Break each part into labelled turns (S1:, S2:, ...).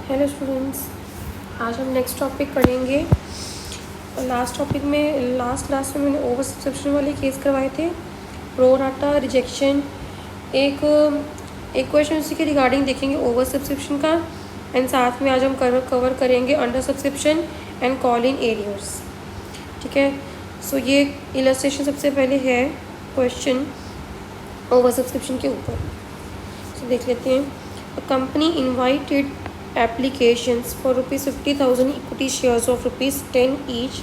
S1: Hello students, आज हम next topic पढ़ेंगे। लास्ट टॉपिक में लास्ट क्लास में मैंने ओवर सब्सक्रिप्शन वाले केस करवाए थे, प्रो राटा, रिजेक्शन। एक क्वेश्चन उसी के रिगार्डिंग देखेंगे ओवर सब्सक्रिप्शन का, एंड साथ में आज हम कवर करेंगे under subscription and call in arrears. ठीक है, सो ये इलस्ट्रेशन सबसे पहले है क्वेश्चन ओवर सब्सक्रिप्शन के ऊपर। सो देख लेते हैं। A company invited applications for rupees 50,000 equity shares of rupees 10 each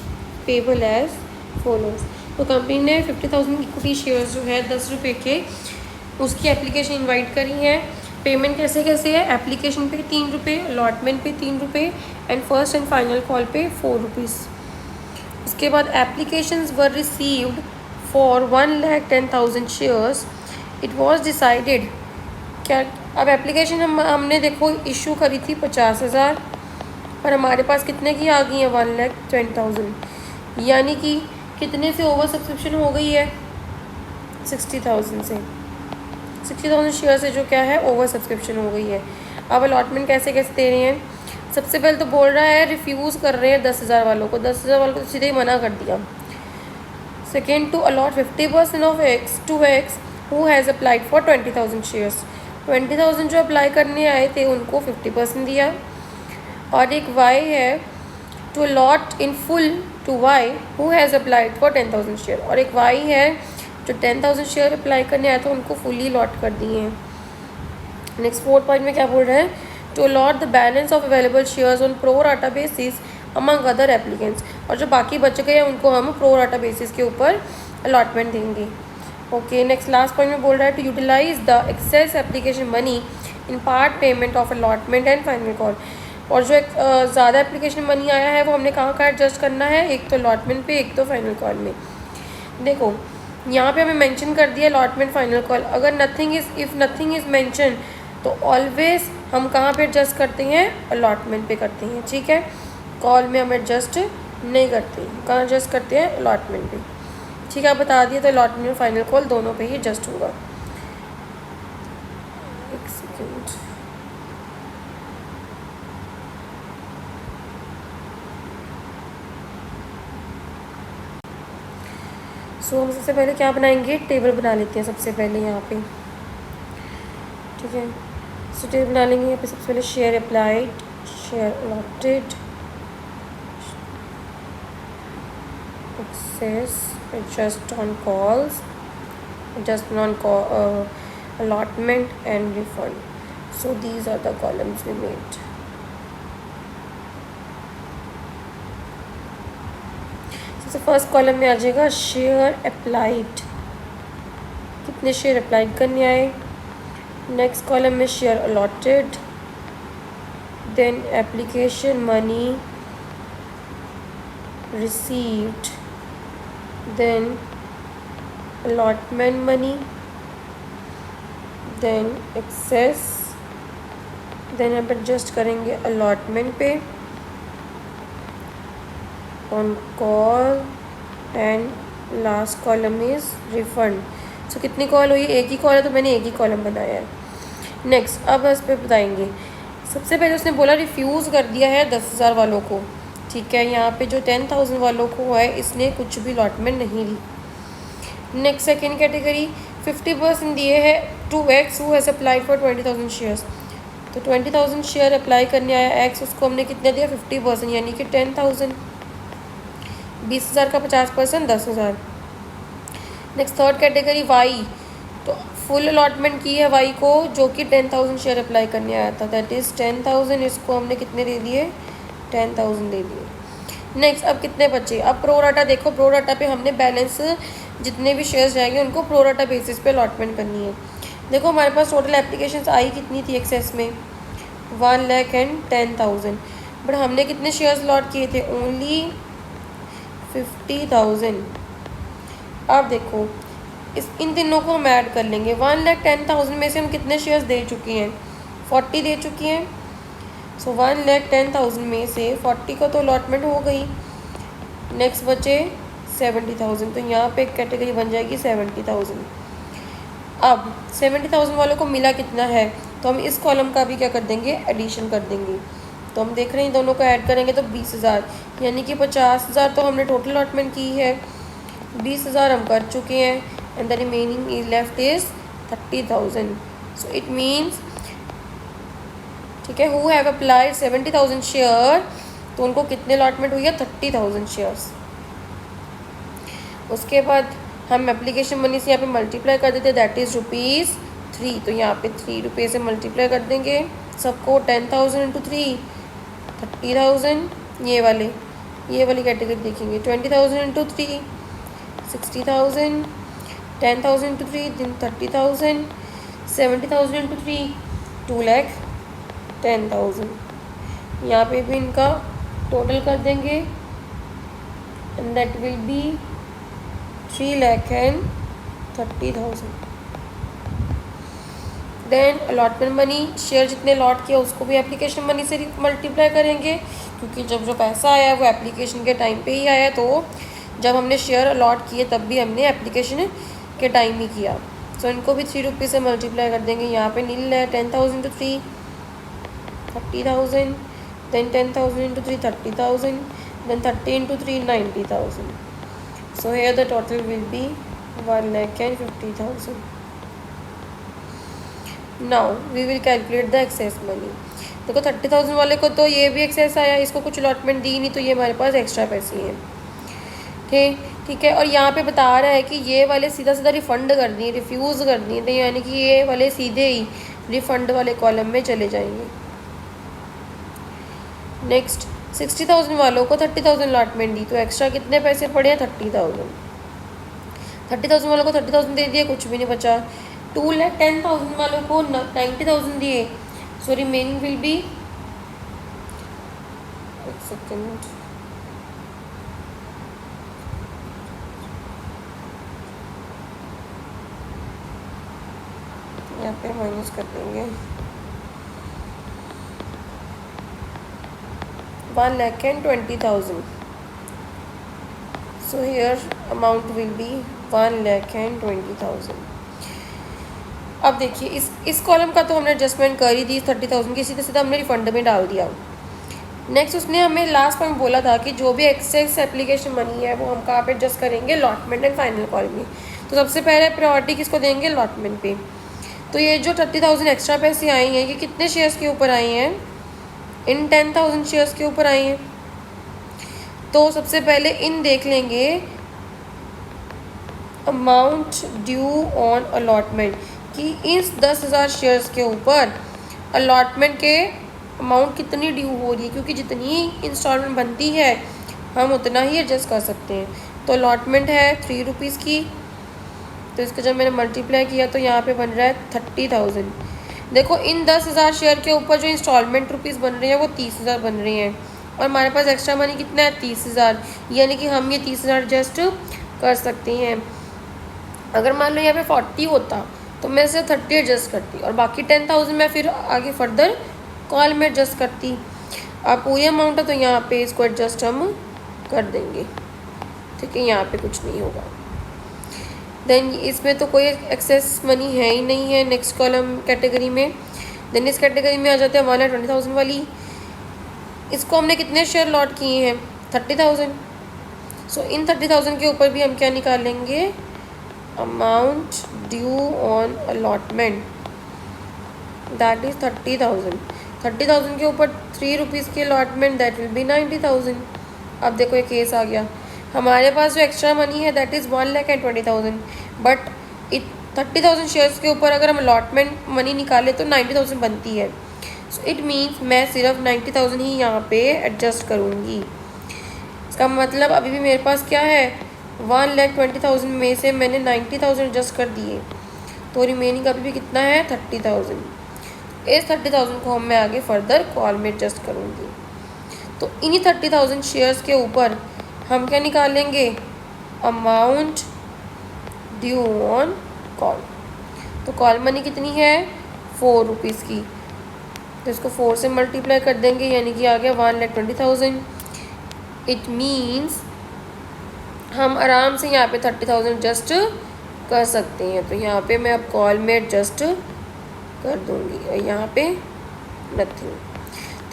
S1: payable as follows। तो कंपनी ने 50,000 इक्विटी शेयर्स जो है 10 रुपये के, उसकी एप्लीकेशन इनवाइट करी है। पेमेंट कैसे कैसे है? एप्लीकेशन पे 3 रुपये, अलॉटमेंट पे 3 रुपये and first and final call पे 4 रुपीज़। उसके बाद applications were received for 1,10,000 shares. It was decided क्या, अब एप्लीकेशन हमने देखो इशू करी थी 50,000, पर हमारे पास कितने की आ गई है 1,20,000, यानी कि कितने से ओवर सब्सक्रिप्शन हो गई है 60,000 से। 60,000 शेयर से जो क्या है ओवर सब्सक्रिप्शन हो गई है। अब अलॉटमेंट कैसे कैसे दे रहे हैं? सबसे पहले तो बोल रहा है रिफ्यूज़ कर रहे हैं 10,000 वालों को, 10,000 वालों को तो सीधे ही मना कर दिया। Second, to allot 50% of X to X who has applied for 20,000 shares. 20,000 जो अप्लाई करने आए थे उनको 50% दिया। और एक वाई है, to allot in full to Y who has applied for 10,000 share. और एक वाई है जो 10,000 शेयर अप्लाई करने आया था उनको फुली अलॉट कर दिए हैं। नेक्स्ट 4 पॉइंट में क्या बोल रहे हैं? To allot the balance of available shares on pro rata basis among other applicants. और जो बाकी बच गए हैं उनको हम प्रो राटा बेसिस के ऊपर अलॉटमेंट देंगे। ओके, नेक्स्ट लास्ट पॉइंट में बोल रहा है to utilise the excess application money in part payment of allotment and final call. और जो ज़्यादा एप्लीकेशन मनी आया है वो हमने कहाँ का एडजस्ट करना है? एक तो अलॉटमेंट पे, एक तो फाइनल कॉल में। देखो यहाँ पे हमें मेंशन कर दिया अलॉटमेंट फाइनल कॉल। अगर इफ़ नथिंग इज़ मेंशन तो ऑलवेज हम कहाँ पे एडजस्ट करते हैं? अलॉटमेंट पे करते हैं। ठीक है, कॉल में हम एडजस्ट नहीं करते, कहाँ एडजस्ट करते हैं? अलॉटमेंट पे। ठीक है, आप बता दिए तो अलॉटमेंट और फाइनल कॉल दोनों पे ही एडजस्ट होगा। एक सेकेंड, सो हम सबसे पहले क्या बनाएंगे? टेबल बना लेते हैं सबसे पहले यहाँ पे। ठीक है, सो टेबल बना लेंगे। यहाँ पे सबसे पहले share applied, share allotted, excess, adjust on calls, adjustment on allotment and refund. So these are the columns we made. सबसे फर्स्ट कॉलम में आ जाएगा शेयर अप्लाइड, कितने शेयर अप्लाइड करने आए। नेक्स्ट कॉलम में share allotted, then application money received, then allotment money, then excess, then अब adjust करेंगे allotment पे, on call and last column is refund। so कितनी कॉल हुई? एक ही कॉल है तो मैंने एक ही कॉलम बनाया है। नेक्स्ट अब इस पर बताएंगे। सबसे पहले उसने बोला रिफ्यूज़ कर दिया है 10,000 वालों को। ठीक है, यहाँ पे जो 10,000 वालों को है इसने कुछ भी अलॉटमेंट नहीं दी। नेक्स्ट सेकेंड कैटेगरी 50% दिए है to X who has applied for 20,000 shares. तो 20,000 शेयर अप्लाई करने आया एक्स, उसको हमने कितने दिया? 50%, यानी कि 10,000। 20,000 का 50% 10,000। नेक्स्ट थर्ड कैटेगरी वाई, तो फुल अलॉटमेंट की है वाई को जो कि 10,000 शेयर अप्लाई करने आया था, दैट इज़ 10,000। इसको हमने कितने दे दिए? 10,000 दे दिए। नेक्स्ट अब कितने बचे? अब प्रो राटा देखो, प्रो राटा पे हमने बैलेंस जितने भी शेयर्स जाएंगे उनको प्रो राटा बेसिस पे अलॉटमेंट करनी है। देखो हमारे पास टोटल एप्लीकेशंस आई कितनी थी एक्सेस में? 1,10,000, बट हमने कितने शेयर्स अलॉट किए थे? ओनली 50,000। अब देखो इन तीनों को हम ऐड कर लेंगे। 1,10,000 में से हम कितने शेयर्स दे चुके हैं? 40 दे चुके हैं। सो 1,10,000 में से 40 का तो अलॉटमेंट हो गई। नेक्स्ट बचे 70,000, तो यहाँ पे एक कैटेगरी बन जाएगी 70,000। अब 70,000 वालों को मिला कितना है? तो हम इस कॉलम का भी क्या कर देंगे? एडिशन कर देंगे। तो हम देख रहे हैं दोनों को ऐड करेंगे तो 20,000, यानी कि 50,000 तो हमने टोटल अलॉटमेंट की है, 20,000 हम कर चुके हैं and the remaining is left is 30,000. So it means, ठीक है, हु हैव अप्लाइड 70,000 शेयर, तो उनको कितने अलॉटमेंट हुई है, 30,000 शेयर्स. उसके बाद हम एप्लीकेशन मनी से यहाँ पे मल्टीप्लाई कर देते हैं, दैट इज़ ₹3. तो यहाँ पे ₹3 से मल्टीप्लाई कर देंगे सबको. 10,000 इंटू 3 30,000. ये वाली कैटेगरी देखेंगे. 20,000 इंटू 3 60,000. 10,000 इंटू 3 दिन 30,000. 70,000 इंटू 3 2,10,000. यहाँ पे भी इनका टोटल कर देंगे and that will be 3,30,000. Then allotment money, share जितने अलॉट किया उसको भी एप्लीकेशन मनी से मल्टीप्लाई करेंगे, क्योंकि जब जो पैसा आया वो एप्लीकेशन के टाइम पे ही आया. तो जब हमने शेयर अलॉट किए तब भी हमने एप्लीकेशन के टाइम ही किया. सो इनको भी ₹3 से मल्टीप्लाई कर देंगे. यहाँ पे नील है. 10,000 into 3 30,000. Then 10,000 into 3 30,000. Then 30 into 3 90,000. So here the total will be 1,50,000. Now we will calculate the excess money. देखो 30,000 वाले को तो ये भी एक्सेस आया, इसको कुछ अलॉटमेंट दी नहीं, तो ये हमारे पास एक्स्ट्रा पैसे हैं. ठीक है. और यहाँ पे बता रहा है कि ये वाले सीधा सीधा रिफ़ंड कर दिए, रिफ्यूज़ कर दिए, तो यानी कि ये वाले सीधे ही रिफ़ंड वाले कॉलम में चले जाएंगे. नेक्स्ट 60,000 वालों को 30,000 अलॉटमेंट दी, तो एक्स्ट्रा कितने पैसे पड़े हैं, 30,000. 30,000 वालों को 30,000 दे दिए, कुछ भी नहीं बचा. 2,10,000 वालों को 90,000 दिए. सो रिमेनिंग विल बी, एक सेकेंड, यहाँ पे माइनस कर देंगे. 1,20,000. So here amount will be 1,20,000. अब देखिए इस कॉलम का तो हमने एडजस्टमेंट कर ही दी 30,000 की, सीधा सीधा हमने रिफंड में डाल दिया. नेक्स्ट उसने हमें लास्ट पॉइंट बोला था कि जो भी एक्सेस एप्लीकेशन मनी है वो हम कहाँ पे एडजस्ट करेंगे, अलॉटमेंट एंड फाइनल कॉल में. तो सबसे पहले प्रायोरिटी किसको देंगे, अलॉटमेंट पे. तो ये जो 30,000 एक्स्ट्रा पैसे आए हैं ये कितने शेयर्स के ऊपर आए हैं, इन 10,000 शेयर्स के ऊपर आए हैं. तो सबसे पहले इन देख लेंगे, अमाउंट ड्यू ऑन अलॉटमेंट, कि इस 10,000 शेयर्स के ऊपर अलॉटमेंट के अमाउंट कितनी ड्यू हो रही है, क्योंकि जितनी इंस्टॉलमेंट बनती है हम उतना ही एडजस्ट कर सकते हैं. तो अलॉटमेंट है ₹3 की, तो इसका जब मैंने मल्टीप्लाई किया तो यहाँ पे बन रहा है 30,000. देखो इन 10,000 शेयर के ऊपर जो इंस्टॉलमेंट रुपीज़ बन रही है वो 30,000 बन रही हैं, और हमारे पास एक्स्ट्रा मनी कितना है, 30,000, यानी कि हम ये 30,000 एडजस्ट कर सकते हैं. अगर मान लो यहाँ पे 40 होता तो मैं सिर्फ 30 एडजस्ट करती और बाकी 10,000 मैं फिर आगे फर्दर कॉल में एडजस्ट करती. अब पूरी अमाउंट है तो यहाँ पे इसको एडजस्ट हम कर देंगे. ठीक है, यहाँ पे कुछ नहीं होगा. देन इसमें तो कोई एक्सेस मनी है ही नहीं है नेक्स्ट कॉलम कैटेगरी में. देन इस कैटेगरी में आ जाते हैं 1,20,000 वाली. इसको हमने कितने शेयर लॉट किए हैं, 30,000. सो इन 30,000 के ऊपर भी हम क्या निकालेंगे, amount due on allotment, that is 30,000. 30,000 के ऊपर ₹3 की अलॉटमेंट, दैट विल बी 90,000. अब देखो ये केस आ गया, हमारे पास जो एक्स्ट्रा मनी है दैट इज़ 1,20,000, बट 30,000 शेयर्स के ऊपर अगर हम अलॉटमेंट मनी निकालें तो 90,000 बनती है. सो इट मीन्स मैं सिर्फ 90,000 ही यहाँ पे एडजस्ट करूँगी. इसका मतलब अभी भी मेरे पास क्या है, 1,20,000 में से मैंने 90,000 एडजस्ट कर दिए, तो रिमेनिंग अभी भी कितना है, 30,000. इस 30,000 को मैं आगे फर्दर कॉल में एडजस्ट करूँगी. तो इन्हीं 30,000 शेयर्स के ऊपर हम क्या निकालेंगे, अमाउंट ड्यू ऑन कॉल. तो कॉल मनी कितनी है, ₹4 की, तो इसको 4 से मल्टीप्लाई कर देंगे, यानी कि आ गया 1,20,000. इट मीन्स हम आराम से यहाँ पे 30,000 एडजस्ट कर सकते हैं. तो यहाँ पे मैं अब कॉल में एडजस्ट कर दूँगी और यहाँ पे नथिंग.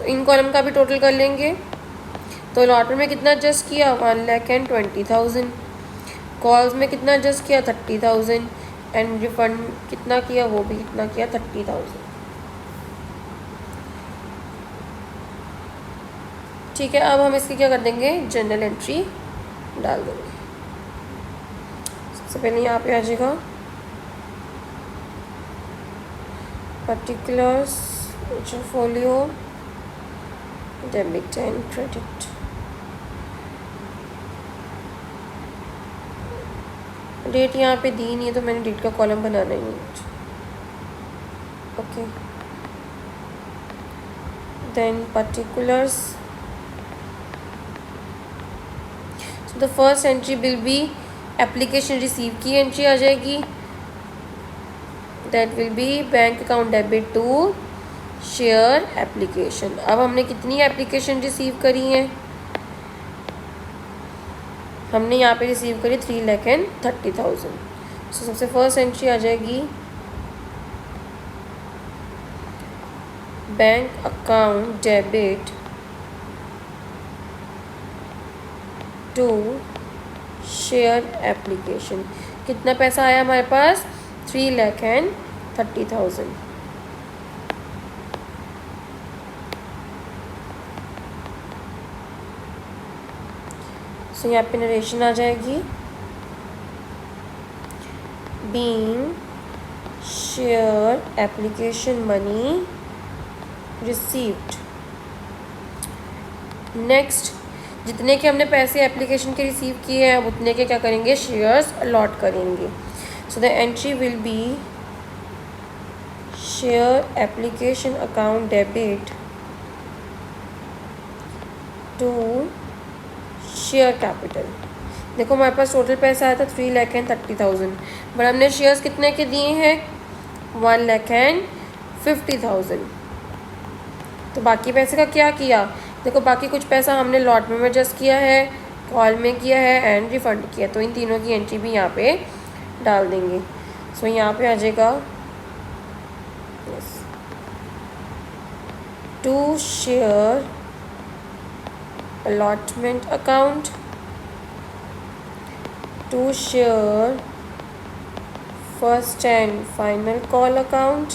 S1: तो इन कॉलम का भी टोटल कर लेंगे। तो अलॉटमेंट में कितना एडजस्ट किया 1,20,000, कॉल्स में कितना एडजस्ट किया 30,000 एंड रिफंड कितना किया वो भी कितना किया 30,000। ठीक है, अब हम इसकी क्या कर देंगे जनरल एंट्री डाल देंगे। सबसे पहले यहाँ पे आ जाएगा particulars portfolio debit and credit. Date यहाँ पे दी नहीं है तो मैंने डेट का कॉलम बनाना ही नहीं है। Okay, then particulars, so the first entry will be application receive की एंट्री आ जाएगी, that will be bank account debit to share application. अब हमने कितनी एप्लीकेशन रिसीव करी हैं, हमने यहाँ पे रिसीव करी 3,30,000। सो सबसे फर्स्ट एंट्री आ जाएगी bank account debit to share application. कितना पैसा आया हमारे पास 3,30,000। सो यहाँ पे नरेशन आ जाएगी being share application money received. Next, जितने के हमने पैसे एप्लीकेशन के रिसीव किए हैं अब उतने के क्या करेंगे शेयर्स अलॉट करेंगे। So the entry will be share application account debit to share capital. देखो हमारे पास टोटल पैसा आया था 3,30,000, बट हमने शेयर्स कितने के दिए हैं 1,50,000। तो बाकी पैसे का क्या किया, देखो बाकी कुछ पैसा हमने लॉट में एडजस्ट किया है, कॉल में किया है एंड रिफंड किया, तो इन तीनों की एंट्री भी यहाँ पे डाल देंगे। सो यहाँ पे आ जाएगा to share allotment account, to share first and final call account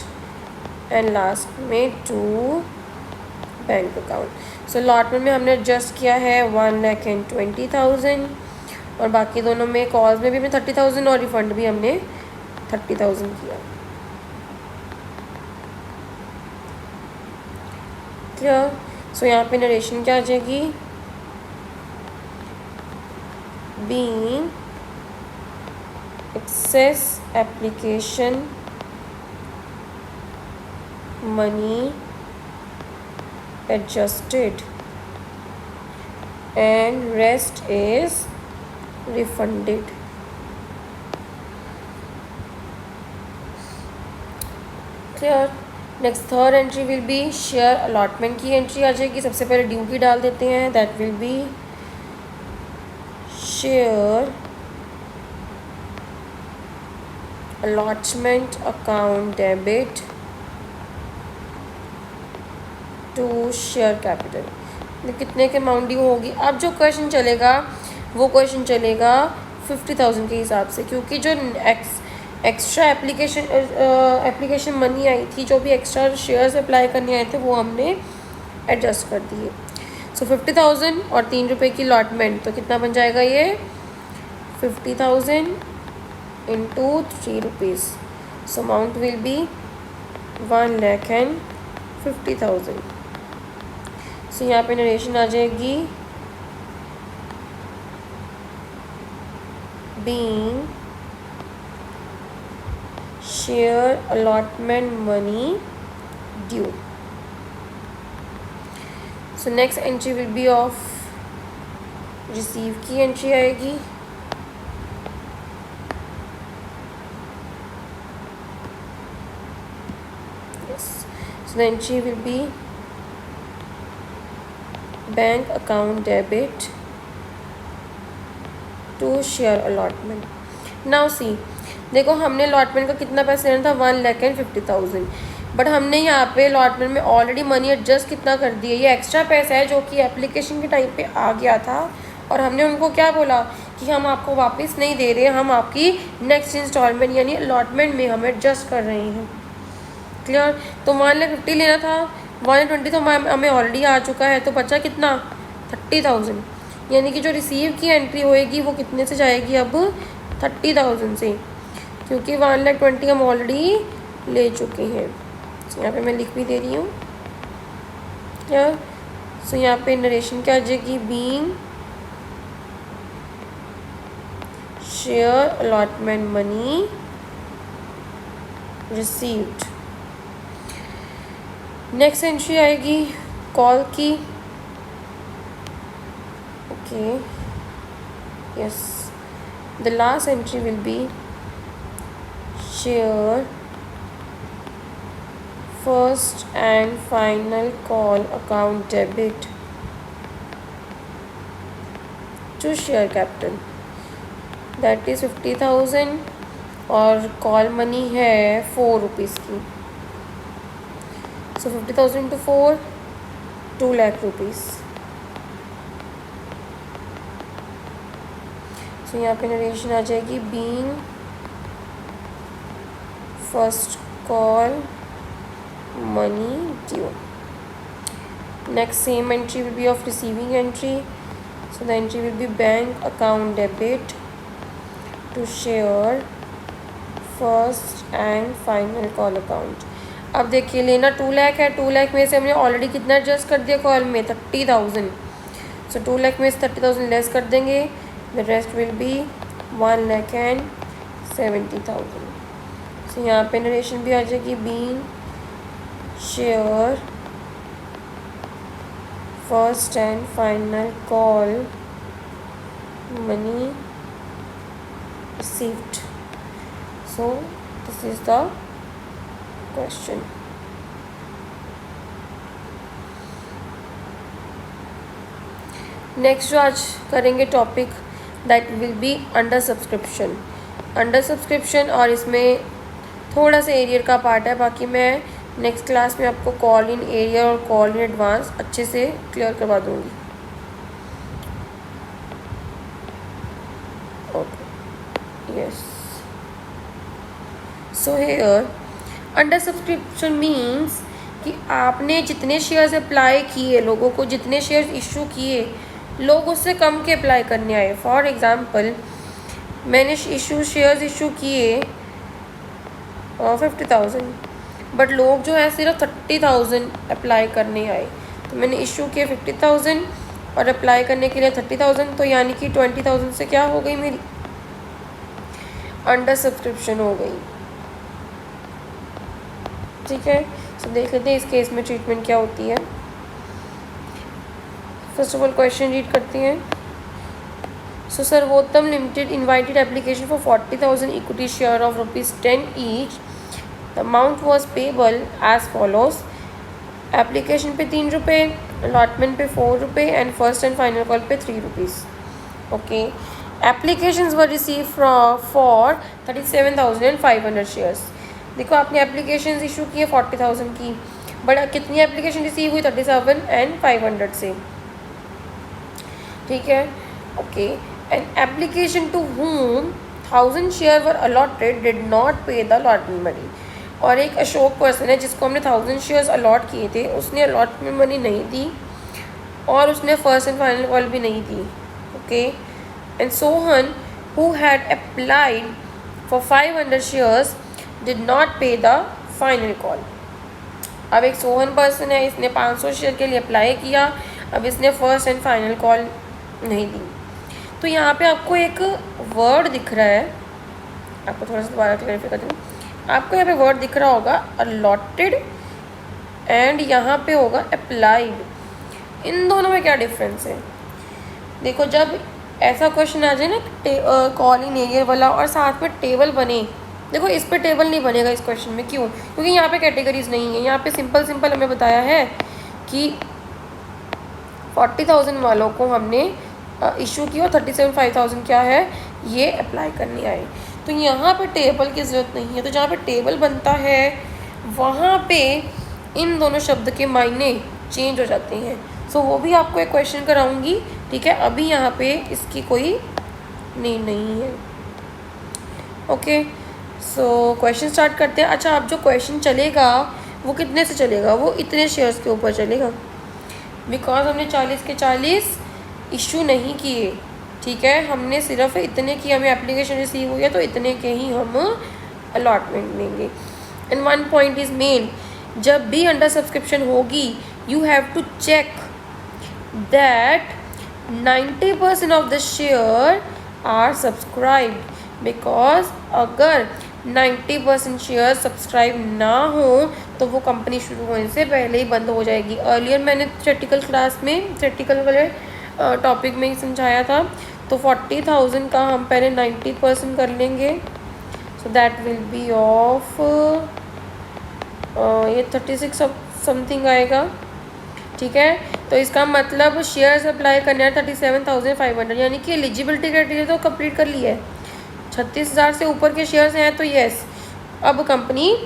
S1: and last में to bank account. So allotment में हमने एडजस्ट किया है 1,20,000 और बाकी दोनों में कॉल्स में भी हमने 30,000 और रिफंड भी हमने 30,000 किया। क्लियर। सो यहाँ पे नरेशन क्या आ जाएगी being excess application money adjusted and rest is refunded। clear। Next third entry will be share allotment की एंट्री आ जाएगी। सबसे पहले ड्यू की डाल देते हैं, that will be share allotment account debit to share capital. कितने के अमाउंट ड्यू होगी। अब जो क्वेश्चन चलेगा वो क्वेश्चन चलेगा 50,000 के हिसाब से, क्योंकि जो एक्स्ट्रा एप्लीकेशन मनी आई थी, जो भी एक्स्ट्रा शेयर्स अप्लाई करने आए थे वो हमने एडजस्ट कर दिए। सो 50,000 और 3 रुपये की अलॉटमेंट, तो कितना बन जाएगा ये 50,000 into 3 rupees. So amount will be 1,50,000। So यहाँ पे नरेशन आ जाएगी being share allotment money due. So next entry will be of receive की एंट्री आएगी। Yes, so the entry will be bank account debit to share allotment. Now see, देखो हमने allotment का कितना पैसा लेना था 1,50,000, बट हमने यहाँ पे अलॉटमेंट में ऑलरेडी मनी एडजस्ट कितना कर दिया, ये एक्स्ट्रा पैसा है जो कि एप्लीकेशन के टाइम पे आ गया था, और हमने उनको क्या बोला कि हम आपको वापस नहीं दे रहे, हम आपकी नेक्स्ट इंस्टॉलमेंट यानी अलॉटमेंट में हम एडजस्ट कर रहे हैं। क्लियर? तो 1,50,000 लेना था, 120 तो हमें ऑलरेडी आ चुका है, तो बचा कितना 30,000, यानी कि जो रिसीव की एंट्री होएगी वो कितने से जाएगी अब 30,000 से, क्योंकि 1,20,000 हम ऑलरेडी ले चुके हैं। सो यहाँ पे मैं लिख भी दे रही हूँ क्या। सो यहाँ पे नरेशन क्या आ जाएगी, being share allotment money received. Next entry आएगी कॉल की। Okay, yes, the last entry will be share first and final call account debit to share capital, that is 50,000, और कॉल मनी है 4 रुपीज़ की। सो 50,000 into 4, 2 lakh rupees. सो यहाँ पे narration आ जाएगी, being first call money due. Next, same entry will be of receiving entry, so the entry will be bank account debit to share first and final call account. अब देखिए लेना 2 लाख है, 2 लाख में से हमने ऑलरेडी कितना एडजस्ट कर दिया कॉल में 30,000, सो 2 लाख में से 30,000 लेस कर देंगे, द रेस्ट विल बी 1,70,000। सो यहाँ पे नरेशन भी आ जाएगी, being share first and final call money received. So this is the question. Next जो आज करेंगे topic, that will be under subscription. Under subscription, और इसमें थोड़ा सा एरियर का पार्ट है, बाकी मैं नेक्स्ट क्लास में आपको कॉल इन एरियर और कॉल इन एडवांस अच्छे से क्लियर करवा दूँगी। Okay, yes. So here under subscription means कि आपने जितने शेयर्स अप्लाई किए, लोगों को जितने शेयर्स इशू किए, लोग उससे कम के अप्लाई करने आए। फॉर एग्ज़ाम्पल, मैंने इशू शेयर्स इशू किए 50,000, बट लोग जो है सिर्फ 30,000 अप्लाई करने आए, तो मैंने इशू किए 50,000 और अप्लाई करने के लिए 30,000, तो यानी कि 20,000 से क्या हो गई, मेरी अंडर सब्सक्रिप्शन हो गई। ठीक है, तो देख लेते हैं इस केस में ट्रीटमेंट क्या होती है। First of all question read करते हैं। So Sarvottam limited invited application for 40,000 equity share of ₹10 each. The amount was payable as follows. Application पे 3 रुपये, अलॉटमेंट पे 4 रुपये and first and final call पे 3 rupees. Okay, applications were receive for 37,500 shares. देखो, आपने applications issue की है 40,000 की, बट कितनी एप्लीकेशन रिसीव हुई 37,500 से। ठीक है, okay. An application to whom 1,000 share were allotted did not pay the allotment money. और एक अशोक पर्सन है जिसको हमने 1,000 शेयर्स अलॉट किए थे, उसने अलॉटमेंट मनी नहीं दी और उसने फर्स्ट एंड फाइनल कॉल भी नहीं दी। Okay, and Sohan who had applied for 500 shares did not pay the final call. अब एक सोहन पर्सन है, इसने 500 शेयर के लिए अप्लाई किया, अब इसने फर्स्ट एंड फाइनल कॉल नहीं दी। तो यहाँ पे आपको एक वर्ड दिख रहा है, आपको थोड़ा सा दोबारा क्लैरिफाई कर दूँ। आपको यहाँ पे वर्ड दिख रहा होगा अलॉटेड एंड यहाँ पे होगा अप्लाइड। इन दोनों में क्या डिफरेंस है? देखो, जब ऐसा क्वेश्चन आ जाए ना कॉल इन एरियर वाला और साथ में टेबल बने, देखो इस पे टेबल नहीं बनेगा इस क्वेश्चन में। क्यों? क्योंकि यहाँ पे कैटेगरीज नहीं है। यहाँ पे सिंपल हमें बताया है कि 40,000 वालों को हमने इशू किया और 37,500 क्या है, ये अप्लाई करने आए। तो यहाँ पे टेबल की ज़रूरत नहीं है। तो जहाँ पे टेबल बनता है वहाँ पे इन दोनों शब्द के मायने चेंज हो जाते हैं। सो वो भी आपको एक क्वेश्चन कराऊंगी, ठीक है। अभी यहाँ पे इसकी कोई नीड नहीं है। ओके, सो क्वेश्चन स्टार्ट करते हैं। अच्छा, अब जो क्वेश्चन चलेगा वो कितने से चलेगा? वो इतने शेयर्स के ऊपर चलेगा, बिकॉज हमने 40 के 40 इशू नहीं किए, ठीक है। हमने सिर्फ इतने की हमें एप्लीकेशन रिसीव हुई है, तो इतने के ही हम अलॉटमेंट देंगे। And one point is main, जब भी अंडर सब्सक्रिप्शन होगी you have to check that 90% of the share are subscribed, because अगर 90% शेयर सब्सक्राइब ना हो तो वो कंपनी शुरू होने से पहले ही बंद हो जाएगी। अर्लियर मैंने थ्योरेटिकल क्लास में, थ्योरेटिकल वाले टॉपिक में ही समझाया था। तो 40,000 का हम पहले 90% कर लेंगे, so that will be of ये 36 समथिंग आएगा, ठीक है। तो इसका मतलब शेयर अप्लाई करने हैं 37,500, यानी कि एलिजिबिलिटी क्राइटेरिया तो कंप्लीट कर लिया है। 36,000 से ऊपर के शेयर्स हैं तो यस, अब कंपनी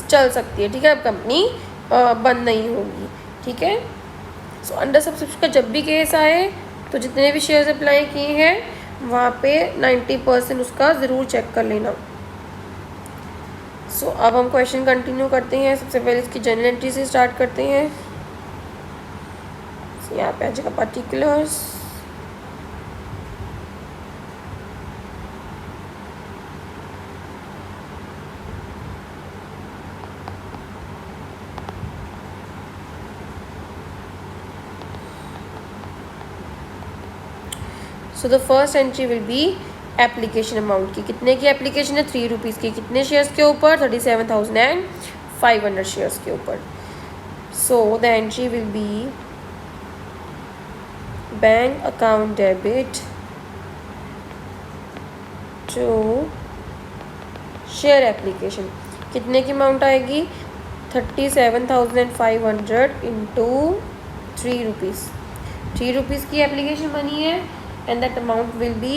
S1: चल सकती है, ठीक है। अब कंपनी बंद नहीं होगी, ठीक है। सो अंडर सब्सक्रिप्शन का जब भी केस आए तो जितने भी शेयर्स अप्लाई किए हैं वहाँ पे 90% उसका ज़रूर चेक कर लेना। सो अब हम क्वेश्चन कंटिन्यू करते हैं। सबसे पहले इसकी जनरल एंट्री से स्टार्ट करते हैं। यहाँ पे आ जाएगा particulars, so the first entry will be application amount की। कितने की एप्लीकेशन है? 3 रुपीज़ की। कितने शेयर्स के ऊपर? 37,500 शेयर्स के ऊपर। So the entry will be bank account debit to share application. कितने की अमाउंट आएगी? 37,500 इंटू 3 रुपीज़। 3 रुपीज़ की एप्लीकेशन बनी है and that amount will be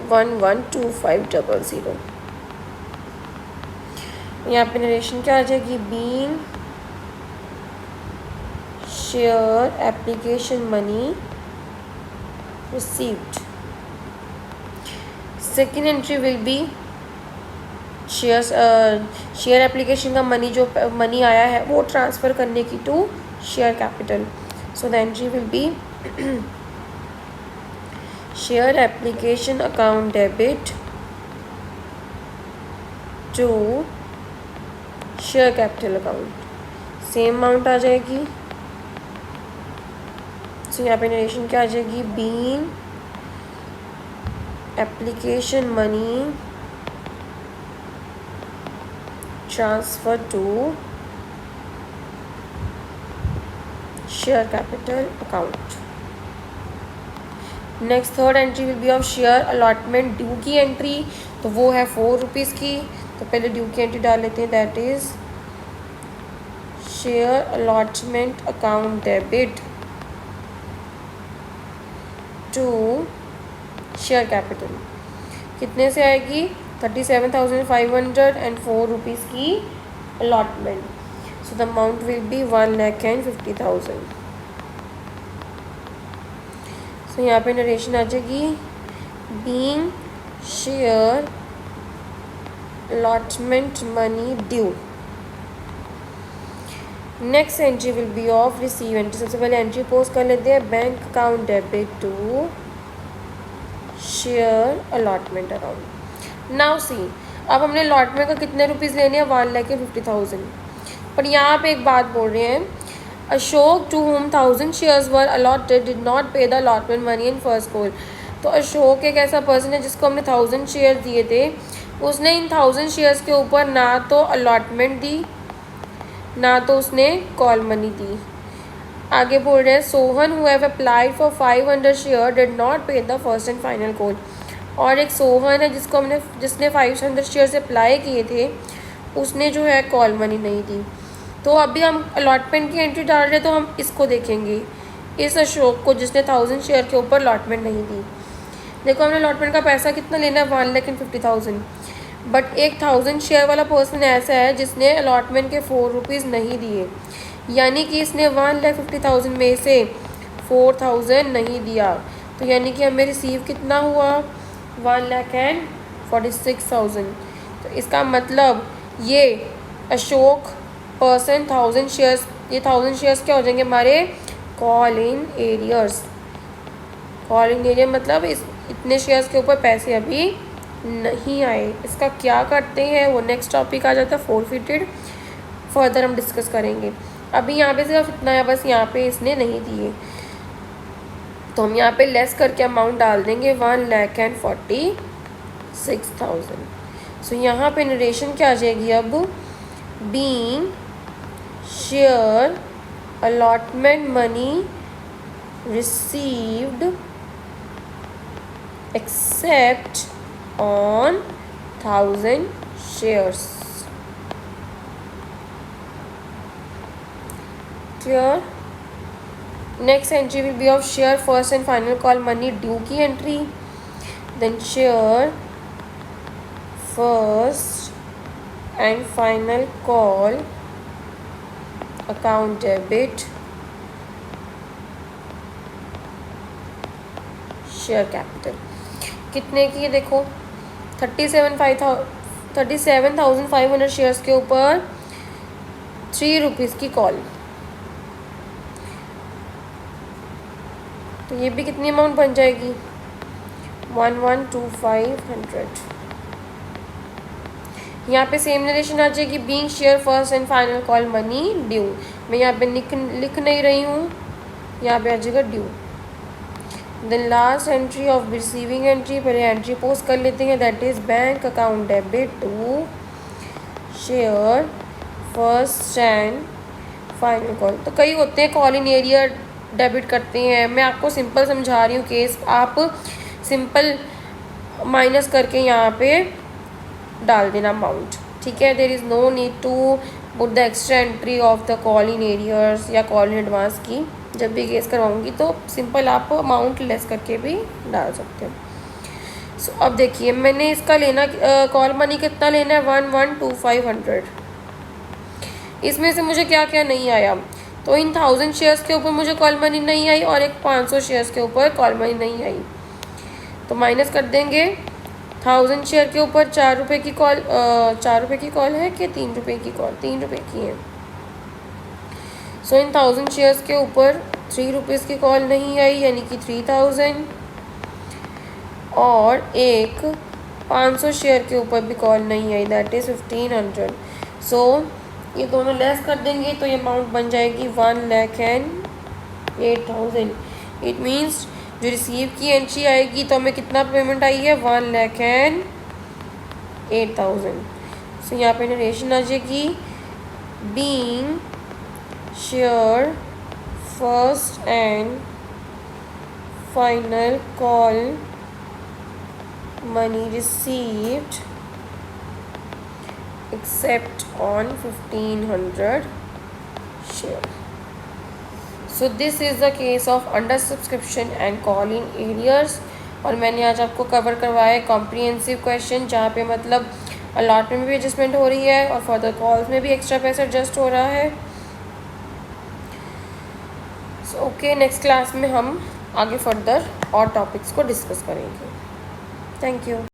S1: 112500। यहाँ पे नरेशन क्या आ जाएगी? Being share application money received. Second entry will be share application का मनी, जो मनी आया है वो ट्रांसफ़र करने की to share capital. So the entry will be share application account debit to share capital account। Same amount आ जाएगी। So यहाँ पे नरेशन क्या आ जाएगी? Being application money transfer to share capital account. Next third entry will be of share allotment due की entry, तो वो है 4 रुपीज़ की। तो पहले ड्यू की एंट्री डाल लेते हैं, that is share allotment account debit to share capital. कितने से आएगी? 37,500 एंड 4 रुपीज़ की allotment. So the amount will be 1,50,000। So यहाँ पे नरेशन आ जाएगी being share allotment money due. Next entry will be of receive entry. सबसे पहले एंट्री पोस्ट कर लेते हैं, bank account debit to share allotment account. Now see, अब हमने अलॉटमेंट का कितने रुपीज़ लेने हैं? 1,50,000। पर यहाँ पे एक बात बोल रहे हैं, Ashok to whom 1000 shares were allotted did not pay the allotment money in first call। तो अशोक एक ऐसा पर्सन है जिसको हमने 1000 शेयर दिए थे, उसने इन 1000 शेयर्स के ऊपर ना तो अलॉटमेंट दी ना तो उसने कॉल मनी दी। आगे बोल रहे हैं Sohan who have applied for 500 share did not pay the first and final call. और एक सोहन है जिसने 500 शेयर्स अप्लाई किए थे, उसने जो है कॉल मनी नहीं दी। तो अभी हम अलॉटमेंट की एंट्री डाल रहे हैं, तो हम इसको देखेंगे, इस अशोक को जिसने 1000 शेयर के ऊपर अलॉटमेंट नहीं दी। देखो हमने अलॉटमेंट का पैसा कितना लेना है? 1,50,000। बट एक 1000 शेयर वाला पर्सन ऐसा है जिसने अलॉटमेंट के 4 रुपीज़ नहीं दिए, यानी कि इसने 1,50,000 में से 4,000 नहीं दिया, तो यानी कि हमें रिसीव कितना हुआ 1,46,000। तो इसका मतलब ये अशोक पर्सन 1000 शेयर्स, ये 1000 शेयर्स क्या हो जाएंगे हमारे call in arrears. Call in arrear मतलब इतने शेयर्स के ऊपर पैसे अभी नहीं आए। इसका क्या करते हैं वो नेक्स्ट टॉपिक आ जाता है फोरफिटेड, फर्दर हम डिस्कस करेंगे। अभी यहाँ पे सिर्फ इतना है बस, यहाँ पे इसने नहीं दिए, तो हम यहाँ पे लेस करके अमाउंट डाल देंगे 1,46,000। सो यहाँ पे नरेशन क्या आ जाएगी अब, being share allotment money received accept on 1000 shares। Clear? Next entry will be of share first and final call money due की entry, then share first and final call account debit share capital। कितने की देखो 37,500 shares के ऊपर 3 rupees की call, तो ये भी कितनी अमाउंट बन जाएगी 1,125,100। यहाँ पे सेम नरेशन आ जाएगी being share first and final call money due. मैं यहाँ पे लिख नहीं रही हूँ, यहाँ पे आ जाएगा due. Then last entry of receiving entry, पहले एंट्री पोस्ट कर लेते हैं, that is bank account debit to share first and final call. तो कई होते हैं कॉल इन एरियर डेबिट करते हैं, मैं आपको सिंपल समझा रही हूँ केस, आप सिंपल माइनस करके यहाँ पे डाल देना अमाउंट, ठीक है। There is no need to put the extra entry of the call in arrears या कॉल इन एडवांस की। जब भी केस करवाऊंगी तो सिंपल आप अमाउंट लेस करके भी डाल सकते हो। सो अब देखिए मैंने इसका लेना कॉल मनी कितना लेना है 1,125,100। इसमें से मुझे क्या क्या नहीं आया, तो इन 1000 शेयर्स के ऊपर मुझे कॉल मनी नहीं आई और एक 500 शेयर्स के ऊपर कॉल मनी नहीं आई, तो माइनस कर देंगे। 1000 शेयर के ऊपर 4 रुपये की कॉल, 4 रुपये की कॉल है कि 3 रुपये की कॉल, 3 रुपये की है। सो इन 1000 शेयर्स के ऊपर 3 रुपीज़ की कॉल नहीं आई, यानी कि 3000, और एक 500 शेयर के ऊपर भी कॉल नहीं आई, दैट इज़ 1500। सो ये दोनों लेस कर देंगे तो ये अमाउंट बन जाएगी 1,08,000। इट मीन्स जो रिसीव की एंट्री आएगी तो हमें कितना पेमेंट आई है 1,08,000। सो यहाँ पे नरेशन आ जाएगी being share first and final call money received except on 1500 share। So this is the case of under subscription and call in arrears। और मैंने आज आपको कवर करवाया है कॉम्प्रिहेंसिव क्वेश्चन, जहाँ पे मतलब अलॉटमेंट में भी एडजस्टमेंट हो रही है और फर्दर कॉल्स में भी एक्स्ट्रा पैसा एडजस्ट हो रहा है। सो ओके, नेक्स्ट क्लास में हम आगे फर्दर और टॉपिक्स को डिस्कस करेंगे। Thank you.